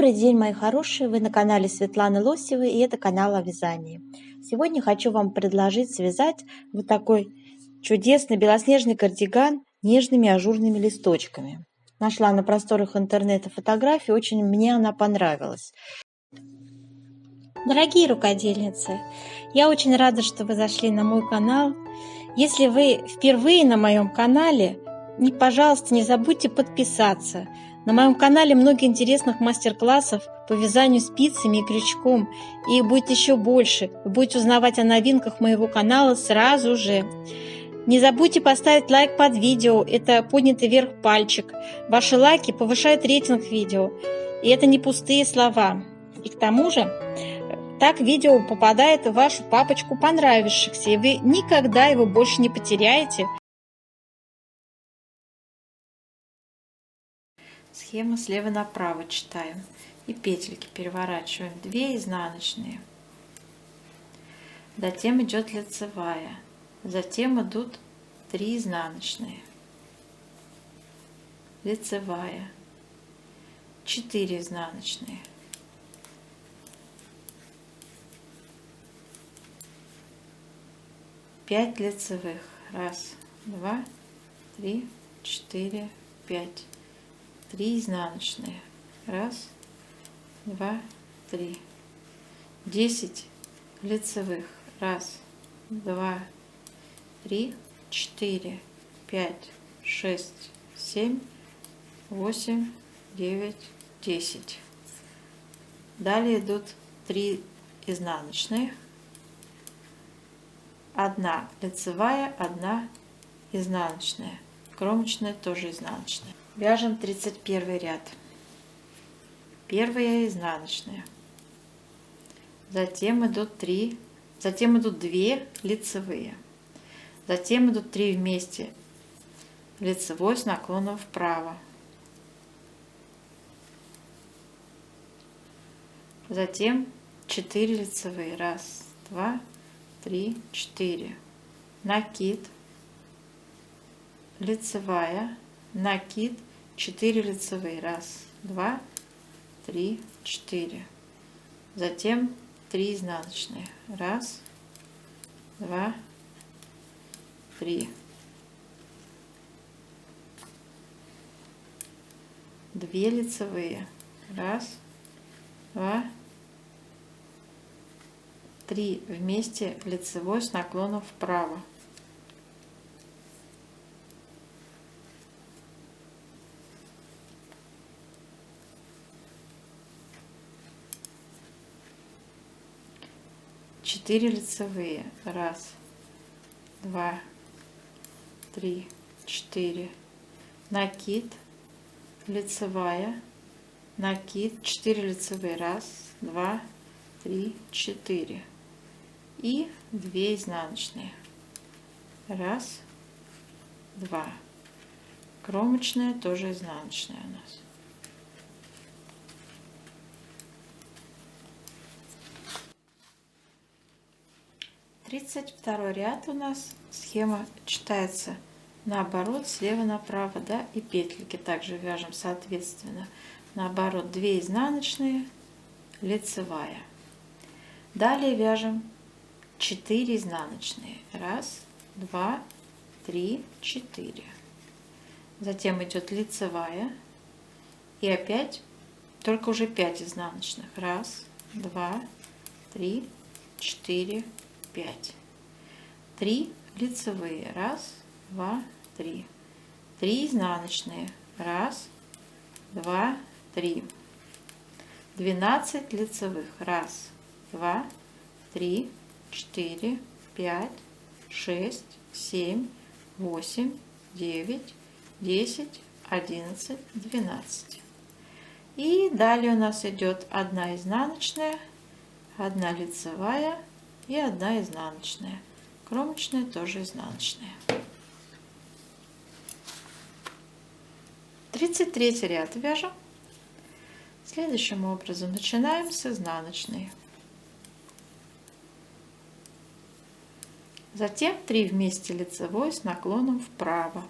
Добрый день, мои хорошие! Вы на канале Светланы Лосевой, и это канал о вязании. Сегодня хочу вам предложить связать вот такой чудесный белоснежный кардиган нежными ажурными листочками. Нашла на просторах интернета фотографию, очень мне она понравилась. Дорогие рукодельницы, я очень рада, что вы зашли на мой канал. Если вы впервые на моем канале, пожалуйста, не забудьте подписаться. На моем канале много интересных мастер-классов по вязанию спицами и крючком, и их будет еще больше. Вы будете узнавать о новинках моего канала сразу же. Не забудьте поставить лайк под видео, это поднятый вверх пальчик. Ваши лайки повышают рейтинг видео, и это не пустые слова. И к тому же, так видео попадает в вашу папочку понравившихся, и вы никогда его больше не потеряете. Схему слева направо читаем и петельки переворачиваем. 2 изнаночные. Затем идет лицевая. Затем идут 3 изнаночные. Лицевая. 4 изнаночные. Пять лицевых. 1, 2, 3, 4, 5. 3 изнаночные. 1, 2, 3. 10 лицевых. 1, 2, 3, 4, 5, 6, 7, 8, 9, 10. Далее идут 3 изнаночные. 1 лицевая, 1 изнаночная. Кромочная тоже изнаночная. Вяжем 31 ряд. Первая изнаночная. Затем идут 2 лицевые. Затем идут 3 вместе лицевой с наклоном вправо. Затем 4 лицевые. 1, 2, 3, 4. Накид. Лицевая. Накид. 4 лицевые. 1, 2, 3, 4. Затем 3 изнаночные. 1, 2, 3. 2 лицевые. 1, 2, 3 вместе лицевой с наклоном вправо. Четыре лицевые. 1, 2, 3, 4. Накид. Лицевая. Накид. 4 лицевые. 1, 2, 3, 4. И 2 изнаночные. 1, 2. Кромочная тоже изнаночная у нас. Тридцать второй ряд у нас. Схема читается наоборот, слева направо, да, и петельки также вяжем соответственно. Наоборот, 2 изнаночные, лицевая. Далее вяжем 4 изнаночные. 1, 2, 3, 4. Затем идет лицевая. И опять только уже 5 изнаночных. 1, 2, 3, 4, 5. 3 лицевые. 1, 2, 3. 3 изнаночные. 1, 2, 3. 12 лицевых. 1, 2, 3, 4, 5, 6, 7, 8, 9, 10, 11, 12. И далее у нас идет 1 изнаночная, 1 лицевая и 1 изнаночная. Кромочная тоже изнаночная. 33 ряд вяжем. Следующим образом начинаем с изнаночной. Затем 3 вместе лицевой с наклоном вправо.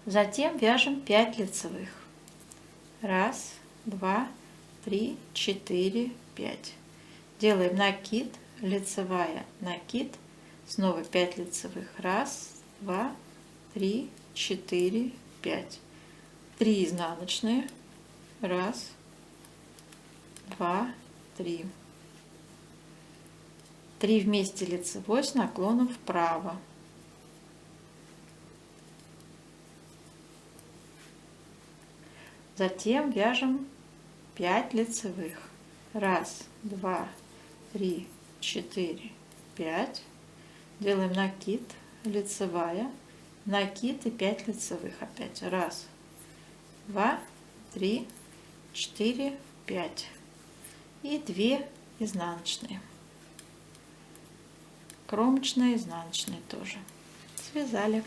Затем вяжем 5 лицевых. 1, 2, 3, 4, 5. Делаем накид, лицевая, накид, снова 5 лицевых. 1, 2, 3, 4, 5. 3 изнаночные. 1, 2, 3. 3 вместе лицевой с наклоном вправо. Затем вяжем 5 лицевых. 1, 2, 3, 4, 5. Делаем накид, лицевая, накид и 5 лицевых. Опять 1, 2, 3, 4, 5. И 2 изнаночные. Кромочные, изнаночные тоже. Связали.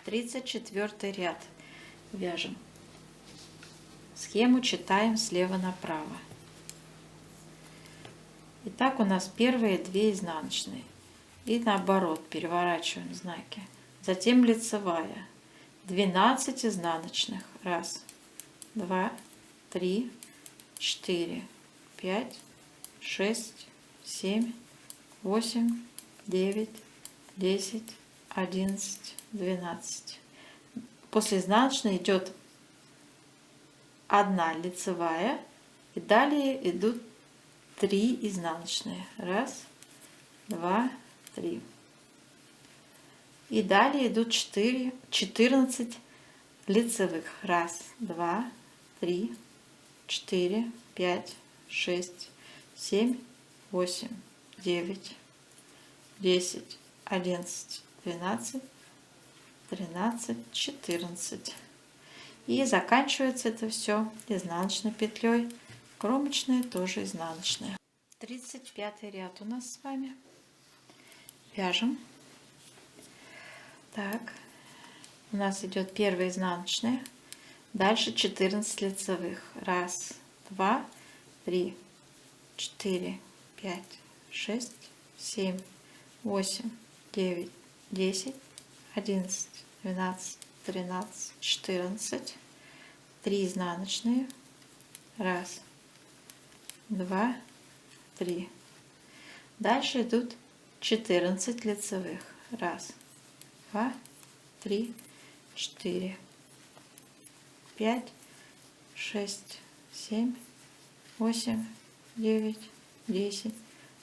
34 ряд. Вяжем. Схему читаем слева направо. Итак, у нас первые 2 изнаночные. И наоборот, переворачиваем знаки. Затем лицевая. 12 изнаночных. 1, 2, 3, 4, 5, 6, 7, 8, 9, 10, 11, 12. После изнаночной идет 1 лицевая, и далее идут 3 изнаночные. 1, 2, 3. И далее идут 14 лицевых. 1, 2, 3, 4, 5, 6, 7, 8, 9, 10, 11, 12, 13, 14. И заканчивается это все изнаночной петлей. Кромочные тоже изнаночные. 35 ряд у нас с вами. Вяжем. Так, у нас идет первая изнаночная. Дальше 14 лицевых. 1, 2, 3, 4, 5, 6, 7, 8, 9, 10, 11, 12, 13, 14. 3 изнаночные. 1, 2, 3. Дальше идут 14 лицевых. 1, 2, 3, 4, 5, 6, 7, 8, 9, 10,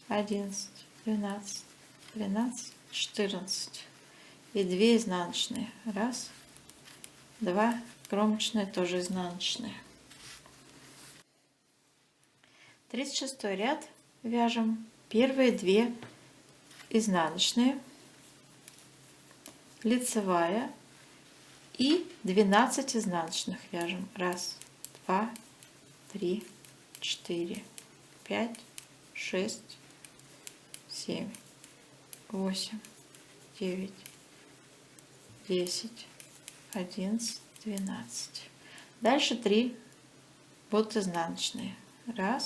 11, 12, 13, 14. И 2 изнаночные. 1, 2, кромочные тоже изнаночные. 36 ряд. Вяжем первые 2 изнаночные, лицевая и 12 изнаночных вяжем. 1, 2, 3, 4, 5, 6, 7, 8, 9, 10, 11, 12. Дальше 3 будут изнаночные. 1,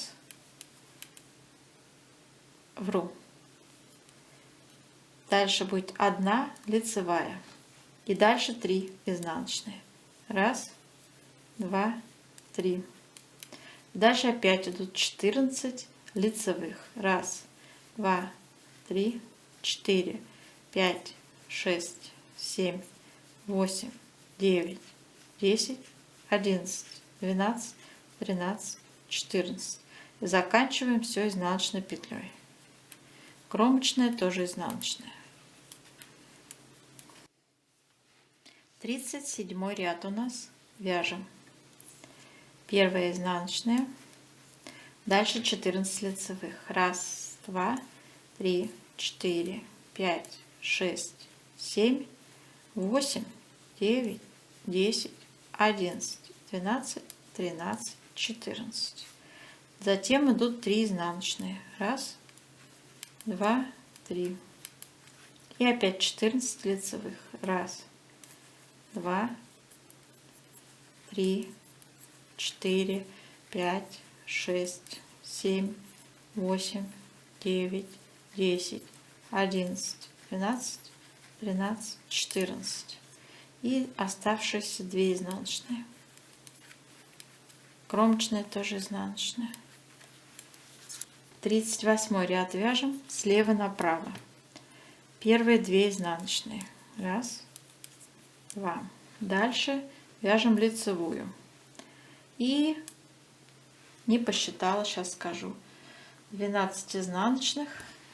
вру. Дальше будет 1 лицевая. И дальше 3 изнаночные. 1, 2, 3. Дальше опять идут 14 лицевых. 1, 2, 3, 4, 5, 6, 7, 8, 9, 10, 11, 12, 13, 14. И заканчиваем все изнаночной петлей. Кромочная тоже изнаночная. 37 ряд у нас. Вяжем. Первая изнаночная. Дальше 14 лицевых. 1, 2, 3, 4, 5, 6, 7, 8, 9, 10, 11, 12, 13, 14. Затем идут 3 изнаночные. 1, 2, 3. И опять 14 лицевых. 1, 2, 3, 4, 5, 6, 7, 8, 9, 10, 11, 12, 13, 14. И оставшиеся 2 изнаночные. Кромочная тоже изнаночная. 38 ряд вяжем слева направо. Первые 2 изнаночные. Раз, два. Дальше вяжем лицевую. И не посчитала, сейчас скажу. 12 изнаночных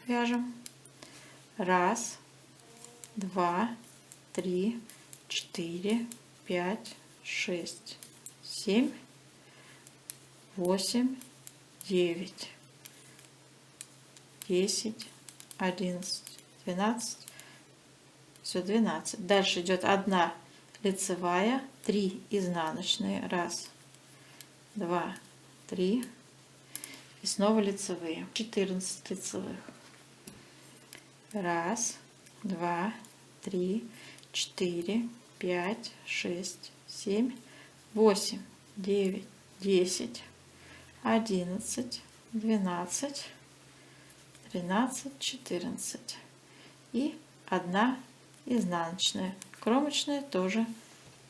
вяжем. Раз, два, три, 4, 5, 6, 7, 8, 9, 10, 11, 12. Все, 12. Дальше идет 1 лицевая, 3 изнаночные. Раз, два, 3. И снова лицевые. 14 лицевых. Раз, два, 3, 4, 5, 6, 7, 8, 9, 10, 11, 12, 13, 14. И 1 изнаночная. Кромочная тоже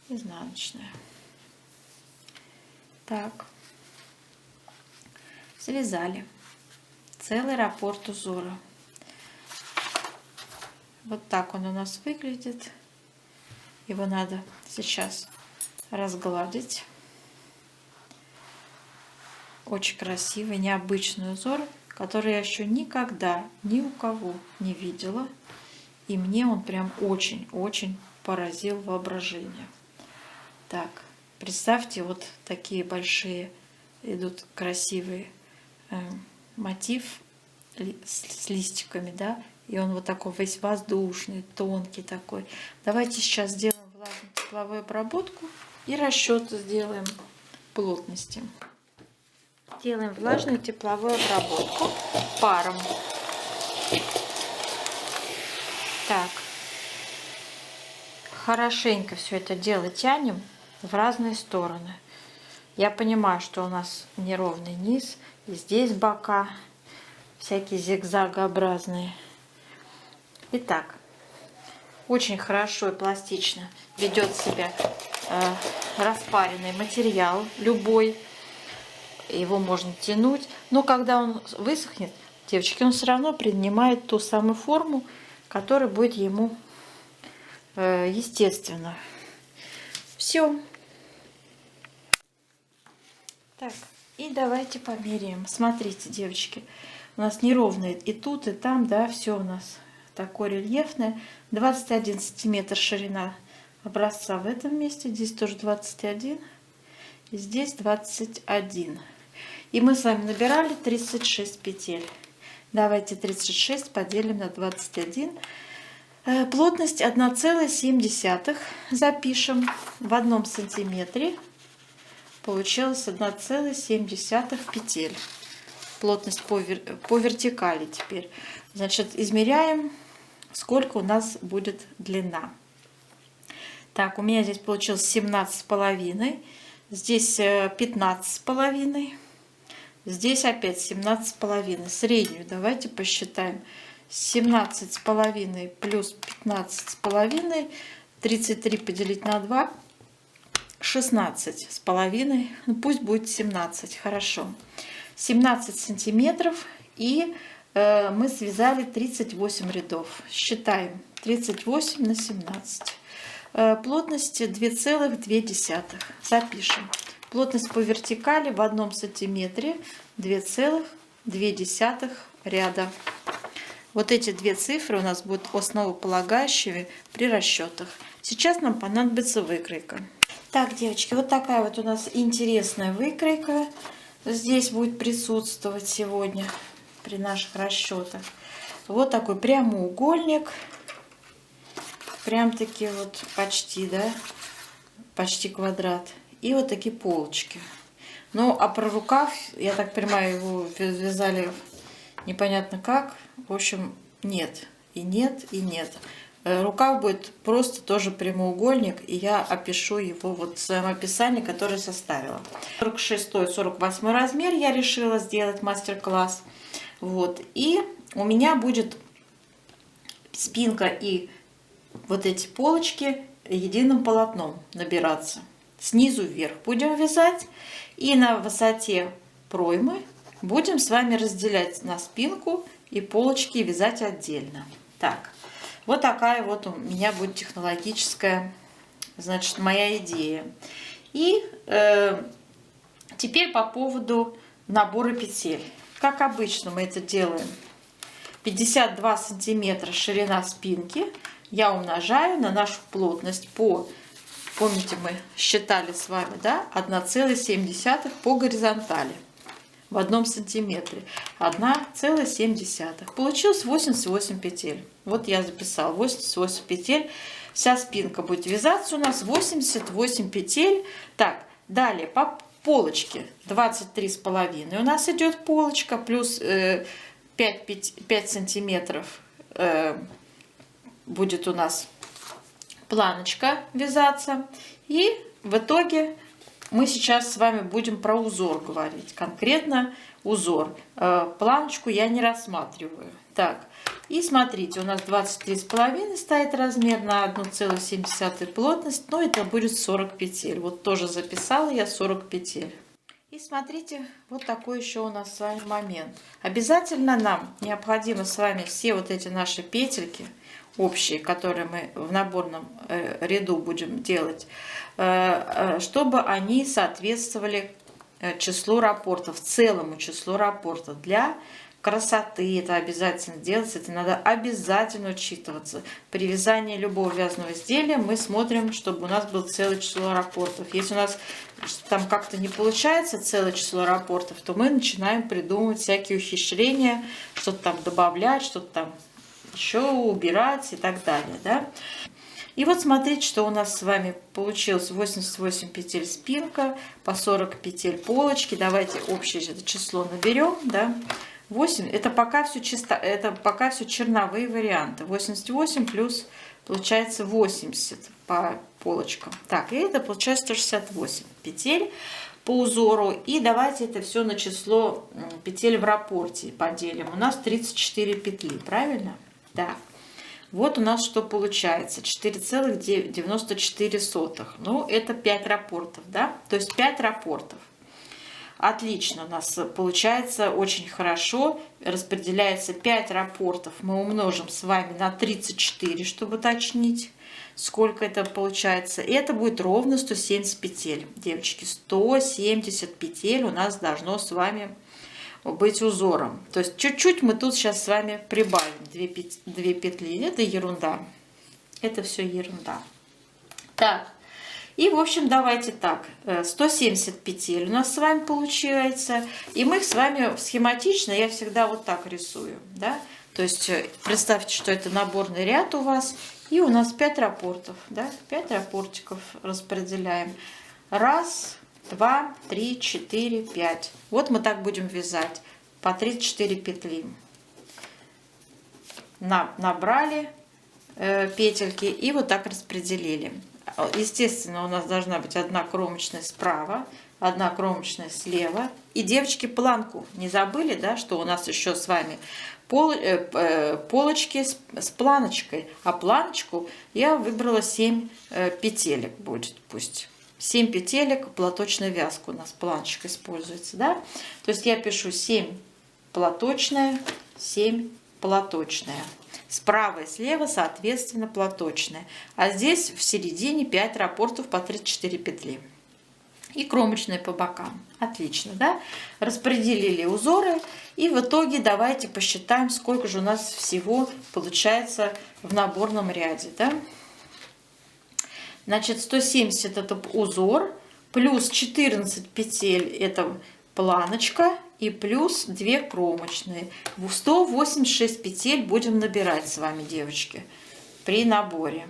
изнаночная. Так. Связали целый раппорт узора. Вот так он у нас выглядит. Его надо сейчас разгладить. Очень красивый, необычный узор, который я еще никогда ни у кого не видела. И мне он прям очень-очень поразил воображение. Так, представьте, вот такие большие идут красивые мотив с листиками, да, и он вот такой весь воздушный, тонкий такой. Давайте сейчас сделаем влажную тепловую обработку и расчет сделаем плотности. Делаем влажную тепловую обработку паром. Так, хорошенько все это дело тянем в разные стороны. Я понимаю, что у нас неровный низ, и здесь бока всякие зигзагообразные. Итак, очень хорошо и пластично ведет себя распаренный материал, любой. Его можно тянуть, но когда он высохнет, девочки, он все равно принимает ту самую форму, которая будет ему естественно. Все. Так, и давайте померяем. Смотрите, девочки, у нас неровные и тут, и там, да, все у нас такое рельефное. 21 сантиметр ширина образца в этом месте, здесь тоже 21, и здесь 21. И мы с вами набирали 36 петель. Давайте 36 поделим на 21. Плотность 1,7 запишем в 1 сантиметре. Получилось 1,7 петель. Плотность по вертикали теперь. Значит, измеряем, сколько у нас будет длина. Так, у меня здесь получилось 17,5. Здесь 15,5. Здесь опять 17,5. Среднюю давайте посчитаем. 17,5 плюс 15,5. 33 поделить на 2. 16,5. Ну, пусть будет 17. Хорошо. 17 сантиметров. И мы связали 38 рядов. Считаем. 38 на 17. Плотность 2,2. Запишем. Плотность по вертикали в 1 сантиметре 2,2 ряда. Вот эти две цифры у нас будут основополагающими при расчетах. Сейчас нам понадобится выкройка. Так, девочки, вот такая вот у нас интересная выкройка здесь будет присутствовать сегодня при наших расчетах. Вот такой прямоугольник. Прям-таки вот почти, да, почти квадрат. И вот такие полочки. Ну, а про рукав, я так понимаю, его вязали непонятно как. В общем, нет. И нет, и нет. Рукав будет просто тоже прямоугольник. И я опишу его вот в своем описании, которое составила. 46-48 размер я решила сделать мастер-класс. Вот. И у меня будет спинка и вот эти полочки единым полотном набираться. Снизу вверх будем вязать, и на высоте проймы будем с вами разделять на спинку и полочки вязать отдельно. Так, вот такая вот у меня будет технологическая, значит, моя идея. И теперь по поводу набора петель. Как обычно мы это делаем. 52 сантиметра ширина спинки я умножаю на нашу плотность по, помните, мы считали с вами, да, 1,7 по горизонтали в 1 сантиметре. 1,7. Получилось 88 петель. Вот я записала 88 петель. Вся спинка будет вязаться у нас 88 петель. Так, далее по полочке 23,5 у нас идет полочка, плюс 5 сантиметров будет у нас планочка вязаться. И в итоге мы сейчас с вами будем про узор говорить. Конкретно узор. Планочку я не рассматриваю. Так, и смотрите, у нас 23,5 стоит размер на 1,7 плотность, но это будет 40 петель. Вот тоже записала я 40 петель. И смотрите, вот такой еще у нас с вами момент. Обязательно нам необходимо с вами все вот эти наши петельки общие, которые мы в наборном ряду будем делать, чтобы они соответствовали числу раппортов, целому числу раппортов. Для красоты это обязательно делается, это надо обязательно учитываться. При вязании любого вязаного изделия мы смотрим, чтобы у нас было целое число раппортов. Если у нас там как-то не получается целое число раппортов, то мы начинаем придумывать всякие ухищрения, что-то там добавлять, что-то там еще убирать и так далее, да? И вот смотрите, что у нас с вами получилось: 88 петель спинка, по 40 петель полочки. Давайте общее это число наберем, да? 8, это пока все чисто, это пока все черновые варианты. 88 плюс получается 80 по полочкам. Так, и это получается 168 петель по узору. И давайте это все на число петель в раппорте поделим. У нас 34 петли, правильно? Да. Вот у нас что получается: 4,94. Ну, это 5 раппортов, да? То есть 5 раппортов. Отлично, у нас получается очень хорошо. Распределяется 5 раппортов. Мы умножим с вами на 34, чтобы уточнить, сколько это получается. И это будет ровно 170 петель. Девочки, 170 петель у нас должно с вами быть узором. То есть чуть-чуть мы тут сейчас с вами прибавим 2 петли. Это ерунда. Это все ерунда. Так. И, в общем, давайте так. 170 петель у нас с вами получается. И мы их с вами схематично, я всегда вот так рисую. Да? То есть представьте, что это наборный ряд у вас. И у нас 5 раппортов. Да? 5 раппортиков распределяем. 1, 2, 3, 4, 5. Вот мы так будем вязать по 34 петли. Набрали петельки и вот так распределили. Естественно, у нас должна быть одна кромочная справа, одна кромочная слева. И, девочки, планку не забыли, да, что у нас еще с вами полочки с планочкой. А планочку я выбрала 7 петелек будет, пусть. 7 петелек, платочная вязка у нас планочка используется, да? То есть я пишу 7 платочная, 7 платочная. Справа и слева, соответственно, платочная. А здесь в середине 5 раппортов по 34 петли. И кромочные по бокам. Отлично, да? Распределили узоры. И в итоге давайте посчитаем, сколько же у нас всего получается в наборном ряде, да? Значит, 170 это узор, плюс 14 петель это планочка, и плюс 2 кромочные. 186 петель будем набирать с вами, девочки, при наборе.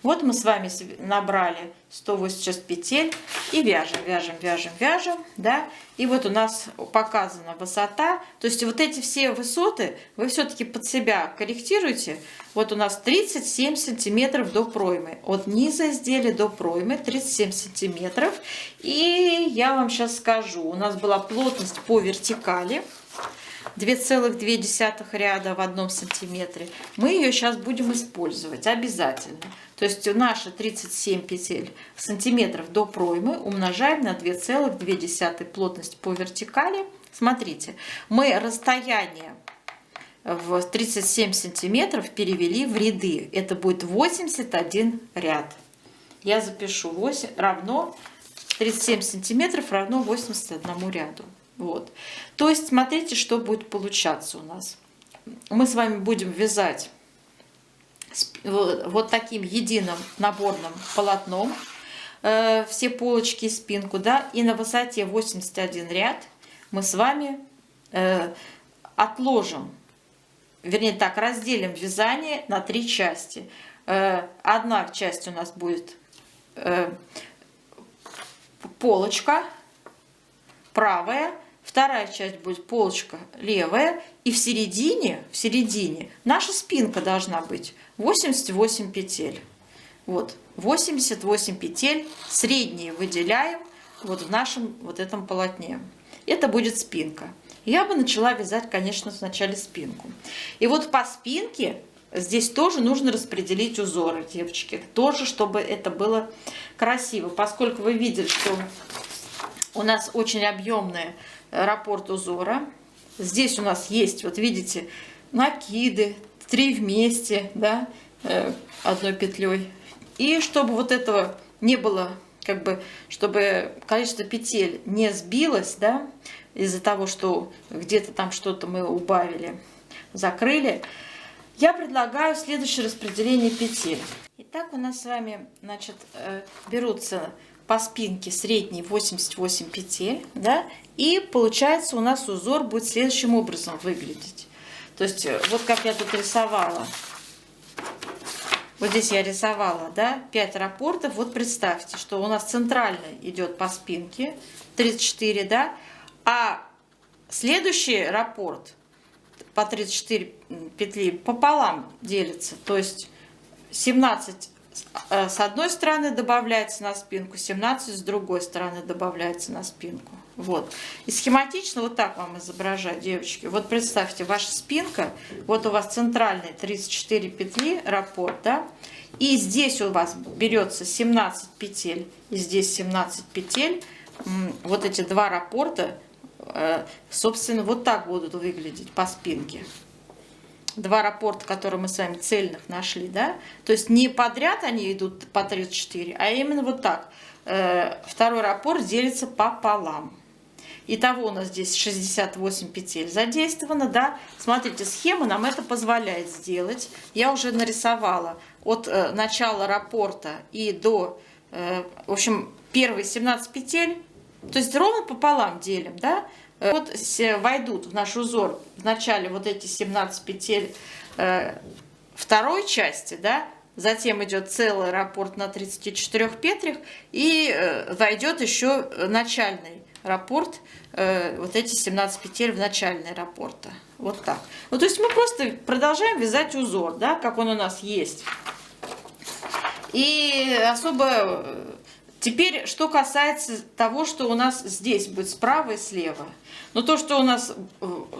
Вот мы с вами набрали 186 петель и вяжем, вяжем, вяжем, вяжем, да. И вот у нас показана высота. То есть вот эти все высоты вы все-таки под себя корректируете. Вот у нас 37 сантиметров до проймы. От низа изделия до проймы 37 сантиметров. И я вам сейчас скажу, у нас была плотность по вертикали 2,2 ряда в 1 сантиметре, мы ее сейчас будем использовать обязательно. То есть наши 37 петель сантиметров до проймы умножаем на 2,2 плотность по вертикали. Смотрите, мы расстояние в 37 сантиметров перевели в ряды. Это будет 81 ряд. Я запишу 8 равно 37 сантиметров равно 81 ряду. Вот. То есть смотрите, что будет получаться у нас. Мы с вами будем вязать вот таким единым наборным полотном все полочки и спинку, да, и на высоте 81 ряд мы с вами отложим, вернее так, разделим вязание на 3 части. Одна часть у нас будет полочка правая, вторая часть будет полочка левая, и в середине наша спинка должна быть 88 петель. Вот, 88 петель средние выделяем вот в нашем вот этом полотне. Это будет спинка. Я бы начала вязать, конечно, сначала спинку. И вот по спинке здесь тоже нужно распределить узоры, девочки. Тоже, чтобы это было красиво. Поскольку вы видели, что у нас очень объемный раппорт узора. Здесь у нас есть, вот видите, накиды, 3 вместе, да, одной петлей. И чтобы вот этого не было, как бы, чтобы количество петель не сбилось, да, из-за того, что где-то там что-то мы убавили, закрыли, я предлагаю следующее распределение петель. Итак, у нас с вами, значит, берутся по спинке средние 88 петель, да, и получается у нас узор будет следующим образом выглядеть. То есть вот как я тут рисовала. Вот здесь я рисовала, да, 5 раппортов. Вот представьте, что у нас центральный идет по спинке 34, да, а следующий раппорт по 34 петли пополам делится. То есть 17 с одной стороны добавляется на спинку, 17 с другой стороны добавляется на спинку. Вот. И схематично вот так вам изображать, девочки. Вот представьте, ваша спинка, вот у вас центральные 34 петли, раппорт, да, и здесь у вас берется 17 петель, и здесь 17 петель. Вот эти 2 раппорта, собственно, вот так будут выглядеть по спинке. 2 раппорта, которые мы с вами цельных нашли, да, то есть не подряд они идут по 34, а именно вот так. Второй раппорт делится пополам. Итого у нас здесь 68 петель задействовано, да. Смотрите, схема нам это позволяет сделать. Я уже нарисовала от начала раппорта и до, в общем, первые 17 петель, то есть ровно пополам делим, да. Вот войдут в наш узор в начале вот эти 17 петель второй части, да, затем идет целый раппорт на 34 петлях и войдет еще начальный раппорт, вот эти 17 петель в начальный раппорта. Вот так. Ну, то есть мы просто продолжаем вязать узор, да, как он у нас есть. И особо... Теперь, что касается того, что у нас здесь будет справа и слева. Но то, что у нас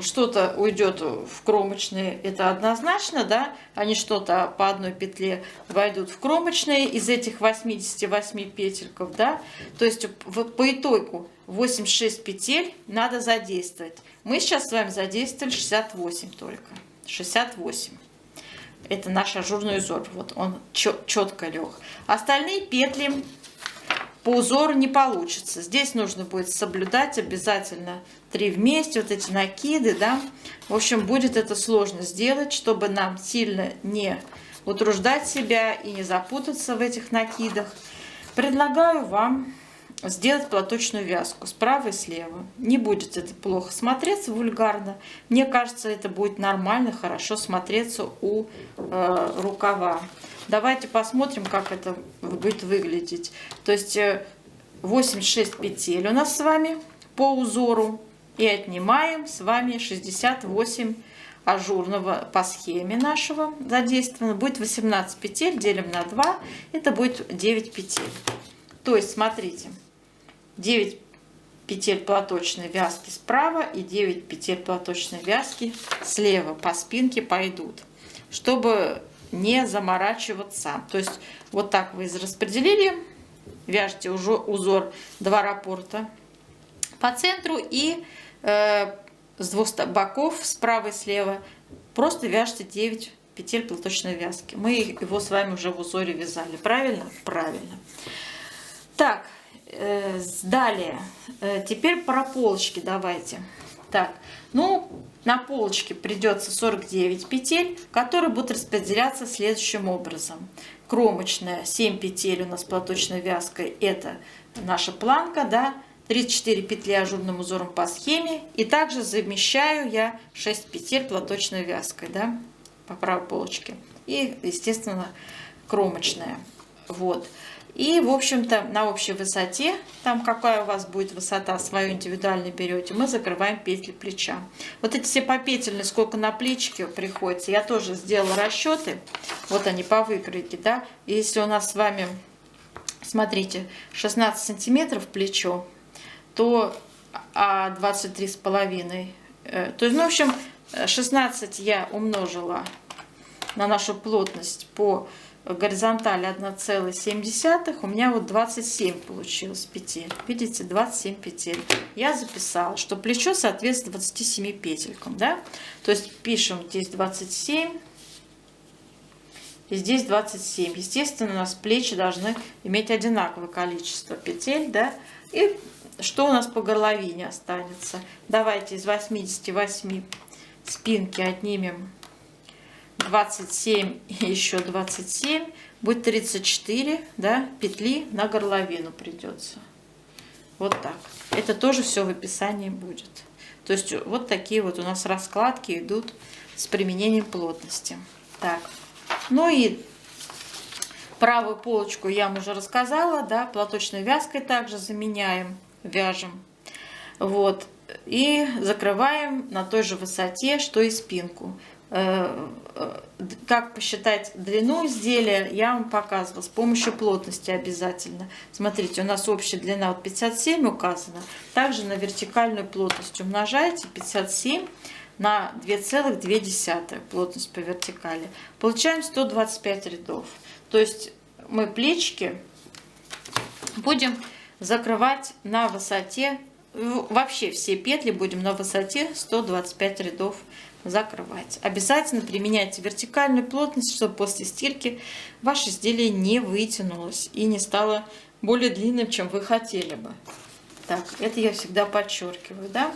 что-то уйдет в кромочные, это однозначно, да, они что-то по одной петле войдут в кромочные из этих 88 петельков, да, то есть по итогу 86 петель надо задействовать. Мы сейчас с вами задействовали 68 только, 68. Это наш ажурный узор, вот он четко лег. Остальные петли по узору не получится. Здесь нужно будет соблюдать обязательно 3 вместе, вот эти накиды, да. В общем, будет это сложно сделать, чтобы нам сильно не утруждать себя и не запутаться в этих накидах. Предлагаю вам сделать платочную вязку справа и слева. Не будет это плохо смотреться вульгарно. Мне кажется, это будет нормально, хорошо смотреться у рукава. Давайте посмотрим, как это будет выглядеть. То есть 86 петель у нас с вами по узору. И отнимаем с вами 68 ажурного по схеме нашего задействовано. Будет 18 петель, делим на 2. Это будет 9 петель. То есть, смотрите, 9 петель платочной вязки справа и 9 петель платочной вязки слева по спинке пойдут, чтобы не заморачиваться. То есть вот так вы распределили, вяжете уже узор 2 раппорта по центру и с двух боков, справа и слева, просто вяжете 9 петель платочной вязки. Мы его с вами уже в узоре вязали. Правильно? Правильно. Так, далее. Теперь про полочки давайте. Так, ну, на полочке придется 49 петель, которые будут распределяться следующим образом. Кромочная 7 петель у нас платочной вязкой, это наша планка, да, 34 петли ажурным узором по схеме, и также замещаю я 6 петель платочной вязкой, да, по правой полочке, и, естественно, кромочная, вот. И, в общем-то, на общей высоте, там какая у вас будет высота, свою индивидуально берете, мы закрываем петли плеча. Вот эти все попетельные, сколько на плечике приходится, я тоже сделала расчеты, вот они по выкройке, да. И если у нас с вами, смотрите, 16 сантиметров плечо, то 23,5, то есть, ну, в общем, 16 я умножила на нашу плотность по горизонтали 1,7, у меня вот 27 получилось петель. Видите, 27 петель. Я записала, что плечо соответствует 27 петелькам, да? То есть пишем здесь 27 и здесь 27. Естественно, у нас плечи должны иметь одинаковое количество петель, да? И что у нас по горловине останется? Давайте из 88 спинки отнимем 27 и еще 27, будет 34, да, петли на горловину придется. Вот так. Это тоже все в описании будет. То есть вот такие вот у нас раскладки идут с применением плотности. Так, ну и правую полочку я вам уже рассказала, да, платочной вязкой также заменяем, вяжем. Вот. И закрываем на той же высоте, что и спинку. Как посчитать длину изделия, я вам показывала с помощью плотности обязательно. Смотрите, у нас общая длина вот 57 указана. Также на вертикальную плотность умножаете 57 на 2,2 плотность по вертикали. Получаем 125 рядов. То есть мы плечики будем закрывать на высоте, вообще все петли будем на высоте 125 рядов закрывать. Обязательно применяйте вертикальную плотность, чтобы после стирки ваше изделие не вытянулось и не стало более длинным, чем вы хотели бы. Так, это я всегда подчеркиваю, да?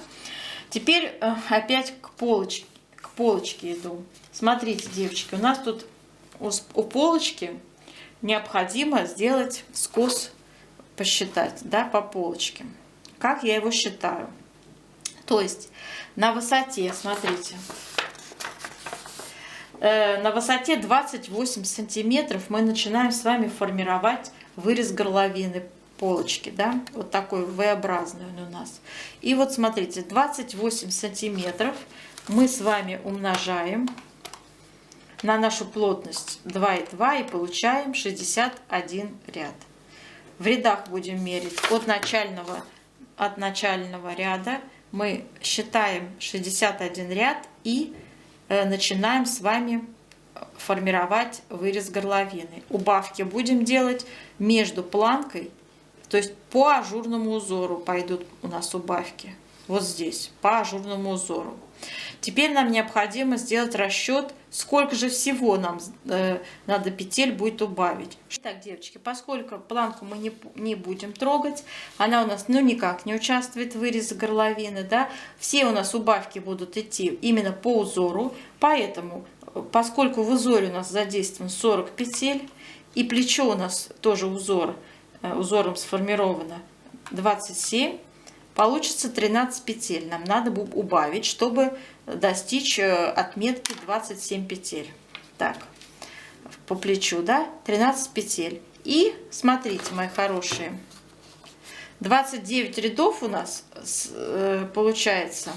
Теперь опять к полочке иду. Смотрите, девочки, у нас тут у полочки необходимо сделать скос, посчитать, да, по полочке. Как я его считаю? То есть на высоте, смотрите, на высоте 28 сантиметров мы начинаем с вами формировать вырез горловины полочки, да, вот такой V-образный он у нас. И вот смотрите, 28 сантиметров мы с вами умножаем на нашу плотность 2,2 и получаем 61 ряд. В рядах будем мерить от начального ряда. Мы считаем 61 ряд и начинаем с вами формировать вырез горловины. Убавки будем делать между планкой, то есть по ажурному узору пойдут у нас убавки. Вот здесь, по ажурному узору. Теперь нам необходимо сделать расчет, сколько же всего нам надо петель будет убавить. Так, девочки, поскольку планку мы не будем трогать, она у нас никак не участвует в вырезе горловины, да, все у нас убавки будут идти именно по узору, поэтому, поскольку в узоре у нас задействован 40 петель, и плечо у нас тоже узором сформировано 27, получится 13 петель. Нам надо убавить, чтобы достичь отметки 27 петель. Так, по плечу, да, 13 петель. И смотрите, мои хорошие, 29 рядов у нас получается.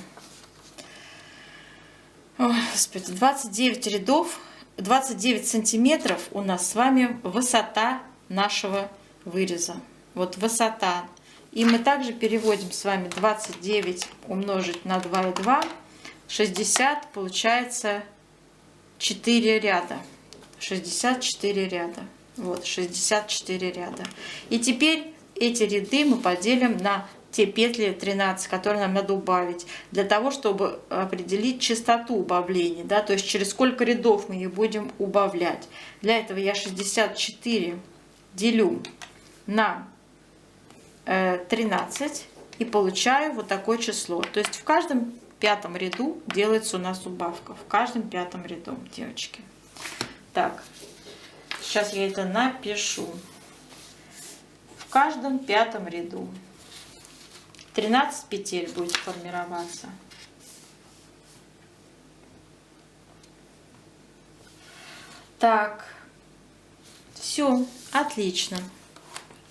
Ой, Господи, 29 рядов, 29 сантиметров у нас с вами высота нашего выреза. Вот высота. И мы также переводим с вами 29 умножить на 2,2, 60, получается 4 ряда. 64 ряда. Вот, 64 ряда. И теперь эти ряды мы поделим на те петли 13, которые нам надо убавить, для того, чтобы определить частоту убавления, да, то есть через сколько рядов мы их будем убавлять. Для этого я 64 делю на 13 и получаю вот такое число. То есть в каждом пятом ряду делается у нас убавка. В каждом пятом ряду, девочки. Так, сейчас я это напишу. В каждом пятом ряду 13 петель будет формироваться. Так, все, отлично.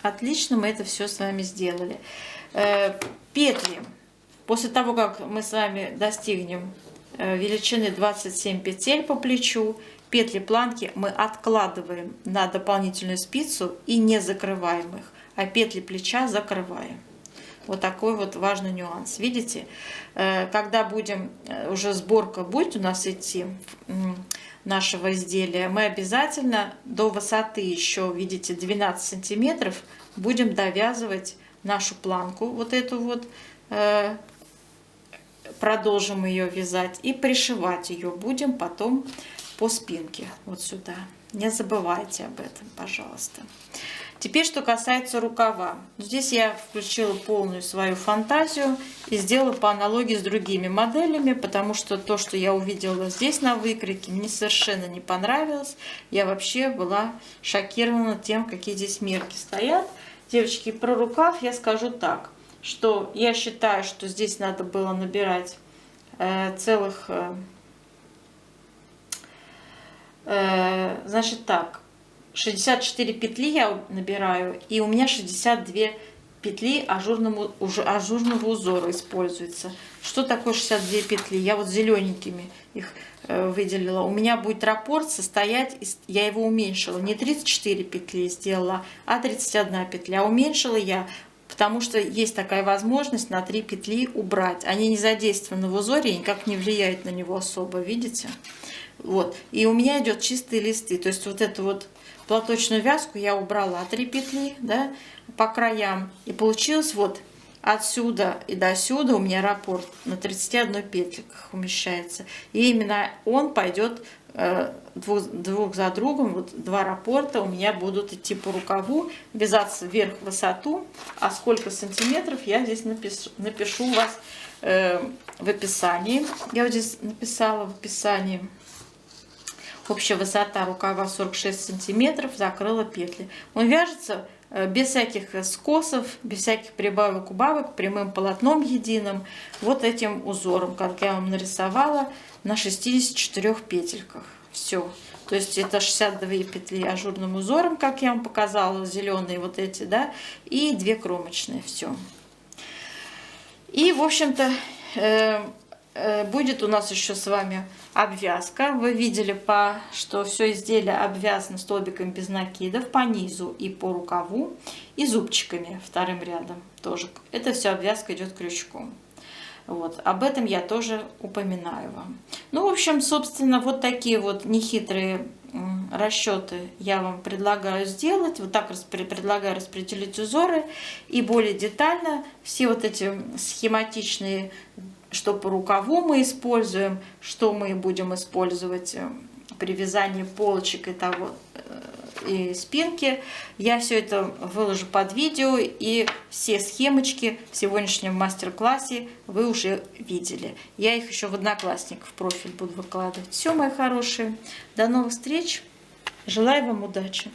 Отлично, мы это все с вами сделали. Петли. После того, как мы с вами достигнем величины 27 петель по плечу, петли планки мы откладываем на дополнительную спицу и не закрываем их, а петли плеча закрываем. Вот такой вот важный нюанс. Видите, когда будем, уже сборка будет у нас идти нашего изделия, мы обязательно до высоты еще, видите, 12 сантиметров будем довязывать нашу планку, вот эту вот, продолжим ее вязать и пришивать ее будем потом по спинке вот сюда. Не забывайте об этом, пожалуйста. Теперь, что касается рукава. Здесь я включила полную свою фантазию и сделала по аналогии с другими моделями, потому что то, что я увидела здесь на выкройке, мне совершенно не понравилось. Я вообще была шокирована тем, какие здесь мерки стоят. Девочки, про рукав я скажу так, что я считаю, что здесь надо было набирать целых... Значит так, 64 петли я набираю, и у меня 62 петли ажурного узора используется. Что такое 62 петли? Я вот зелененькими их выделила. У меня будет раппорт состоять, я его уменьшила, не 34 петли сделала, а 31 петля. Уменьшила я, потому что есть такая возможность на 3 петли убрать. Они не задействованы в узоре и никак не влияют на него особо, видите? Вот. И у меня идет чистые листы, то есть вот эту вот платочную вязку я убрала 3 петли, да, по краям, и получилось вот отсюда и до сюда у меня раппорт на 31 петликах умещается, и именно он пойдет друг за другом, вот 2 раппорта у меня будут идти по рукаву, вязаться вверх в высоту, а сколько сантиметров я здесь напишу у вас в описании. Я вот здесь написала в описании. Общая высота рукава 46 сантиметров, закрыла петли. Он вяжется без всяких скосов, без всяких прибавок-убавок, прямым полотном единым, вот этим узором, как я вам нарисовала, на 64 петельках. Все. То есть это 62 петли ажурным узором, как я вам показала, зеленые вот эти, да, и 2 кромочные. Все. И, в общем-то, будет у нас еще с вами обвязка. Вы видели, что все изделие обвязано столбиками без накидов по низу и по рукаву, и зубчиками вторым рядом тоже. Это все обвязка идет крючком. Вот. Об этом я тоже упоминаю вам. Ну, в общем, собственно, вот такие вот нехитрые расчеты я вам предлагаю сделать. Вот так предлагаю распределить узоры и более детально все вот эти схематичные, что по рукаву мы используем, что мы будем использовать при вязании полочек и спинки. Я все это выложу под видео, и все схемочки в сегодняшнем мастер-классе вы уже видели. Я их еще в Одноклассниках в профиль буду выкладывать. Все, мои хорошие, до новых встреч. Желаю вам удачи.